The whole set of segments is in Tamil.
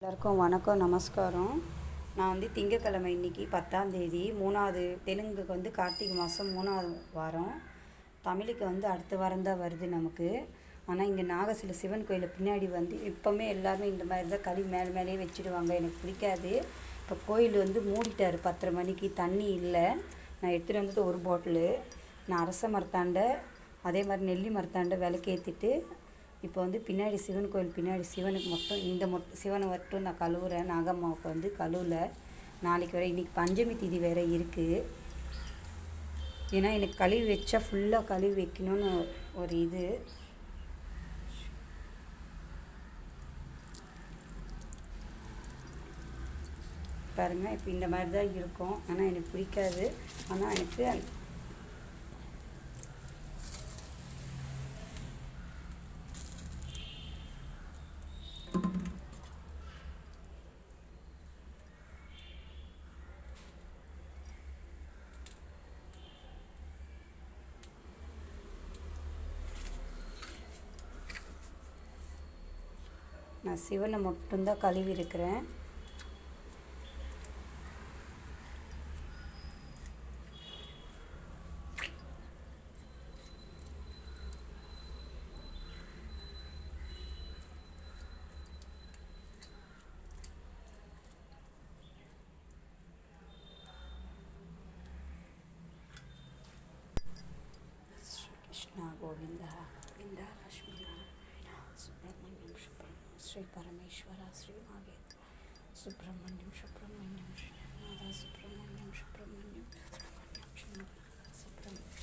எல்லாருக்கும் வணக்கம், நமஸ்காரம். நான் வந்து திங்கக்கிழமை இன்றைக்கி 10ஆம் தேதி, 3வது தெலுங்குக்கு வந்து கார்த்திகை மாதம் 3வது வாரம், தமிழுக்கு வந்து அடுத்த வாரம் தான் வருது நமக்கு. ஆனால் இங்கே நாகசில சிவன் கோயில் பின்னாடி வந்து இப்போவுமே எல்லாருமே இந்த மாதிரி தான் கழுவி மேலேயே வச்சுடுவாங்க. எனக்கு பிடிக்காது. இப்போ கோயில் வந்து மூடிட்டார் 10:30 மணிக்கு, தண்ணி இல்லை. நான் எடுத்துகிட்டு வந்துட்டு ஒரு பாட்டிலு நான் அரச மரத்தாண்ட அதே மாதிரி நெல்லி மரத்தாண்ட விளக்கேற்றிட்டு இப்போ வந்து பின்னாடி சிவன் கோயில் பின்னாடி சிவனுக்கு மட்டும் சிவனை மட்டும் நான் கழுவுறேன். நாகம்மாவுக்கு வந்து கழுவல. நாளைக்கு வரை இன்றைக்கி பஞ்சமி திதி வேறு இருக்குது. ஏன்னா எனக்கு கழுவி வச்சா ஃபுல்லாக கழுவி வைக்கணும்னு ஒரு இது. பாருங்கள், இப்போ இந்த மாதிரி தான் இருக்கும். ஆனால் எனக்கு பிடிக்காது. ஆனால் எனக்கு நான் சிவனை மட்டும்தான் கழுவி இருக்கிறேன். கிருஷ்ணா கோவிந்தா கோவிந்தா லக்ஷ்மி சுப்பிரமணியம் ஸ்ரீ பரமேஸ்வரா ஸ்ரீ நாகேந்திர சுப்பிரமணியம் சுப்பிரமணியம் ஸ்ரீநாதா சுப்பிரமணியம் சுப்பிரமணியம் சுப்பிரமணியம் சுப்பிரமணியம்.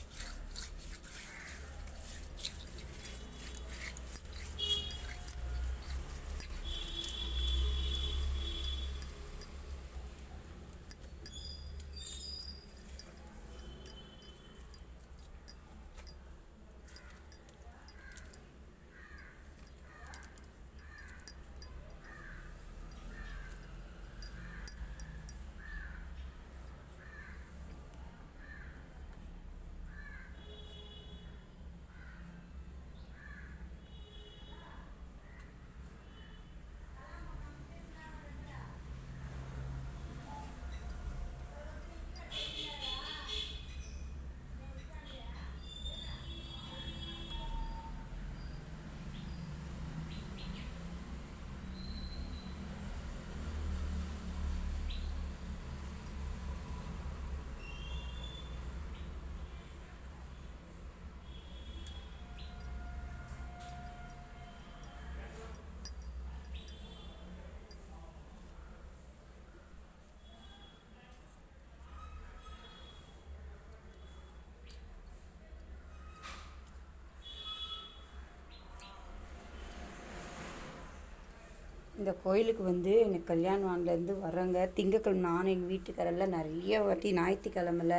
இந்த கோயிலுக்கு வந்து எனக்கு கல்யாணம் ஆனதுலேருந்து வர்றவங்க திங்கக்கிழமை நானும் எங்கள் வீட்டுக்காரெல்லாம் நிறைய வாட்டி ஞாயிற்றுக்கிழமைல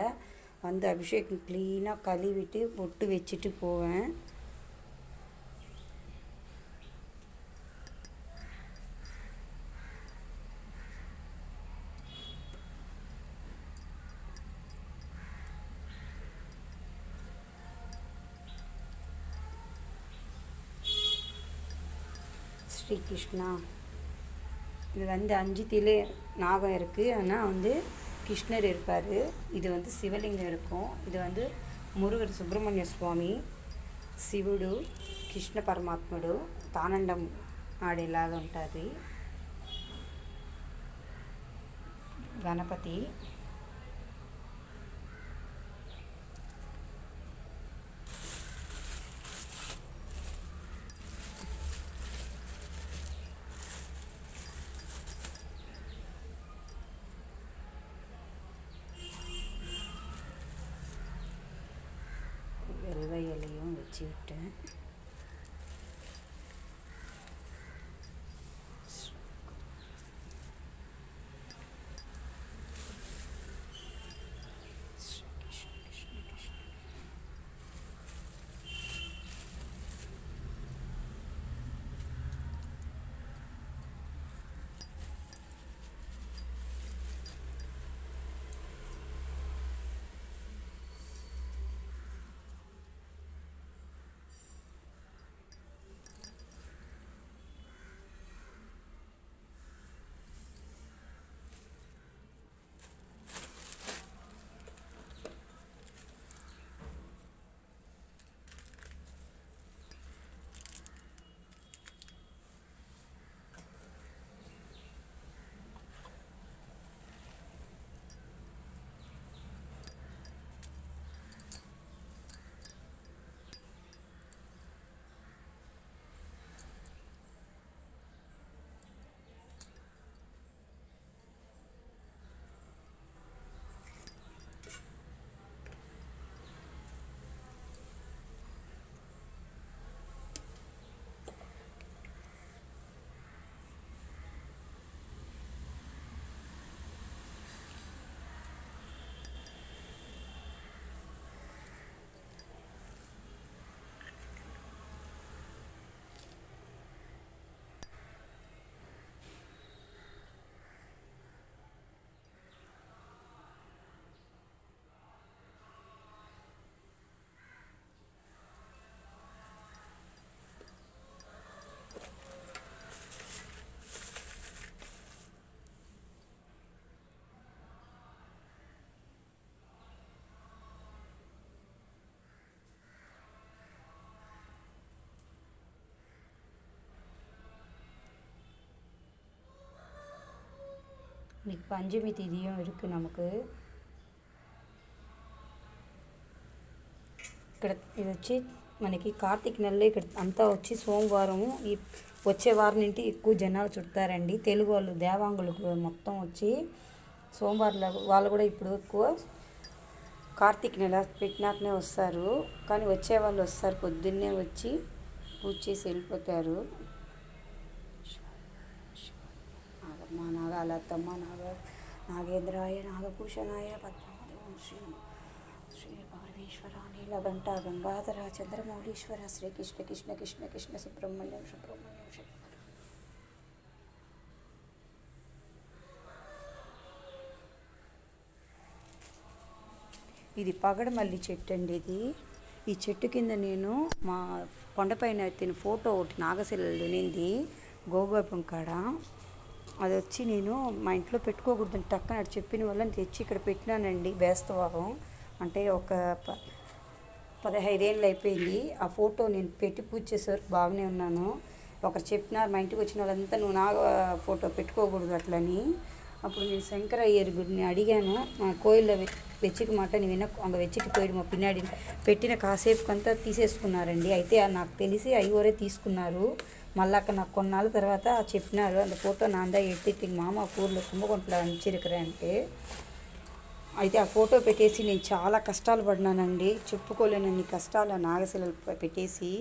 வந்து அபிஷேகம் க்ளீனாக கழுவிட்டு பொட்டு வச்சுட்டு போவேன். ஸ்ரீ கிருஷ்ணா. இது வந்து 5 திலே நாகம் இருக்குது. ஆனால் வந்து கிருஷ்ணர் இருப்பார். இது வந்து சிவலிங்கம் இருக்கும். இது வந்து మురుగడు సుబ్రహ్మణ్య స్వామి, శివుడు, కృష్ణ పరమాత్ముడు తానండం ఆడేలాగా ఉంటుంది. గణపతి, வெள்ளை இலையும் வச்சு விட்டேன். இன்னைக்கு பஞ்சமி திதியும் இருக்குது நமக்கு. ఇక్కడ ఇది వచ్చి మనకి కార్తీక నెలలో ఇక్కడ అంతా వచ్చి సోమవారం వచ్చే వారం నుండి ఎక్కువ జనాలు చుడతారండి. తెలుగు వాళ్ళు దేవాంగులు మొత్తం వచ్చి సోమవారం వాళ్ళు కూడా ఇప్పుడు ఎక్కువ కార్తీక నెల పెట్టినాకనే వస్తారు. కానీ వచ్చే వాళ్ళు వస్తారు, పొద్దున్నే వచ్చి పూజ చేసి వెళ్ళిపోతారు. నాగమ్మ నాగాలతమ్మ నాగేంద్రాయ నాగభూషణాయ పద్మావతి శ్రీ శ్రీ పరమేశ్వర నీలకంఠ గంగాధర చంద్రమౌళీశ్వర శ్రీకృష్ణ కృష్ణ కృష్ణ కృష్ణ సుబ్రహ్మణ్యం సుబ్రహ్మణ్యం శ్రీ. ఇది పగడమల్లి చెట్టు అండి. ఈ చెట్టు కింద నేను మా కొండపైన ఎత్తిన ఫోటో ఒకటి నాగశిలలో ఉనింది గోగోపం కాడ. అది వచ్చి నేను మా ఇంట్లో పెట్టుకోకూడదని టక్కన అది చెప్పిన వల్ల తెచ్చి ఇక్కడ పెట్టినానండి. బేస్తవాహం అంటే ఒక 15 ఏళ్ళు అయిపోయింది. ఆ ఫోటో నేను పెట్టి పూజ చేసేవరకు బాగానే ఉన్నాను. ఒకరు చెప్పినారు మా ఇంటికి వచ్చిన వాళ్ళంతా నువ్వు నాగ ఫోటో పెట్టుకోకూడదు అట్లని. అప్పుడు నేను శంకరయ్యర్ గుడిని అడిగాను. మా కోయిల్లో వెచ్చిక మాట నేను అங்கே వెచ్చికి పోయి మా పిన్నాడి పెట్టిన కాసేపుకంతా తీసేసుకున్నారండి. అయితే నాకు తెలిసి అయ్యోరే తీసుకున్నారు. మళ్ళీ అక్కడ నాకు కొన్నాళ్ళ తర్వాత చెప్పినారు அந்த ఫోటో నాందా ఎత్తి మామ ఊర్లో కుంభకొంటలో అంచిరుకరంటే. అయితే ఆ ఫోటో పెట్టేసి నేను చాలా కష్టాలు పడినానండి. చెప్పుకోలేనన్ని కష్టాలు నాగశిలలు పెట్టేసి